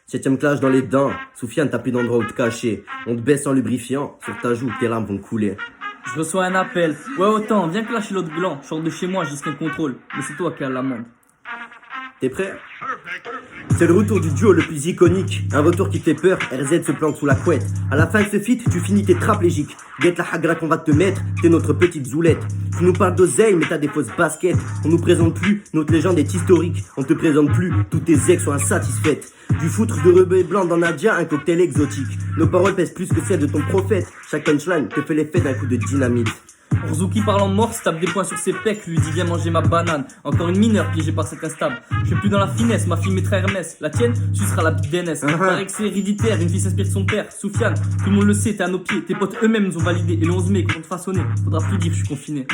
Septième clash dans les dents, Soufiane t'as plus d'endroit où te cacher. On te baisse en lubrifiant, sur ta joue tes larmes vont couler. Je reçois un appel. Ouais, autant, viens clasher l'autre gland. Je sors de chez moi jusqu'à un contrôle. Mais c'est toi qui as l'amende. T'es prêt? C'est le retour du duo le plus iconique. Un retour qui fait peur, RZ se planque sous la couette. À la fin de ce feat, tu finis tétraplégique. Guette la hagra qu'on va te mettre, t'es notre petite zoulette. Tu nous parles d'oseille, mais t'as des fausses baskets. On nous présente plus, notre légende est historique. On te présente plus, toutes tes ex sont insatisfaites. Du foutre de rebeu blanc dans Nadia, un cocktail exotique. Nos paroles pèsent plus que celles de ton prophète. Chaque punchline te fait l'effet d'un coup de dynamite. Orzuki parle en morse, tape des poings sur ses pecs, lui dit viens manger ma banane. Encore une mineure piégée par cet instable. Je suis plus dans la finesse, ma fille mettra Hermès. La tienne, tu seras la petite d'Enès. Paraît que c'est héréditaire, une fille s'inspire de son père. Soufiane, tout le monde le sait, t'es à nos pieds. Tes potes eux-mêmes nous ont validé. Et le 11 mai, quand on te façonner, faudra plus dire que je suis confiné.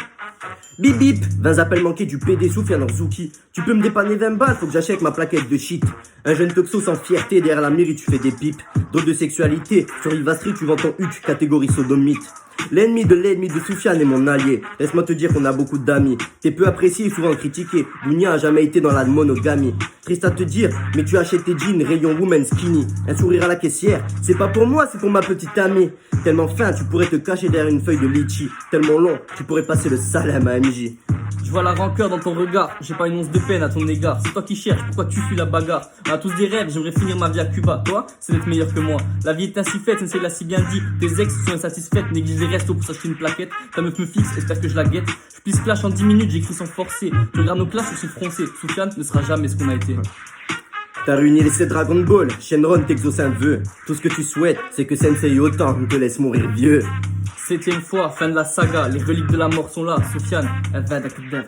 Bip bip, 20 appels manqués du PD Soufiane Orzuki. Tu peux me dépanner 20 balles, faut que j'achète ma plaquette de shit. Un jeune toxo sans fierté, derrière la mairie tu fais des pipes. Drôle de sexualité, sur Riva Street tu vends ton huc, catégorie sodomite. L'ennemi de Soufiane est mon allié. Laisse-moi te dire qu'on a beaucoup d'amis. T'es peu apprécié et souvent critiqué. Dunia a jamais été dans la monogamie. Triste à te dire, mais tu achètes tes jeans rayon woman skinny. Un sourire à la caissière, c'est pas pour moi, c'est pour ma petite amie. Tellement fin, tu pourrais te cacher derrière une feuille de litchi. Tellement long, tu pourrais passer le salam à MJ. Je vois la rancœur dans ton regard, j'ai pas une once de peine à ton égard. C'est toi qui cherches, pourquoi tu fuis la bagarre? On a tous des rêves, j'aimerais finir ma vie à Cuba. Toi, c'est d'être meilleur que moi. La vie est ainsi faite, c'est l'a si bien dit. Tes ex sont insatisfaites, néglige les restos pour s'acheter une plaquette. Ta meuf me fixe, espère que je la guette. Je pisse clash en 10 minutes, j'écris sans forcer. Tu regardes nos classes, je suis froncé. Soufiane ne sera jamais ce qu'on a été. T'as réuni les 7 Dragon Ball, Shenron t'exauce un vœu. Tout ce que tu souhaites, c'est que Sensei autant te laisse mourir vieux. 7ème fois, fin de la saga, les reliques de la mort sont là. Soufiane, elle va d'Akdevra.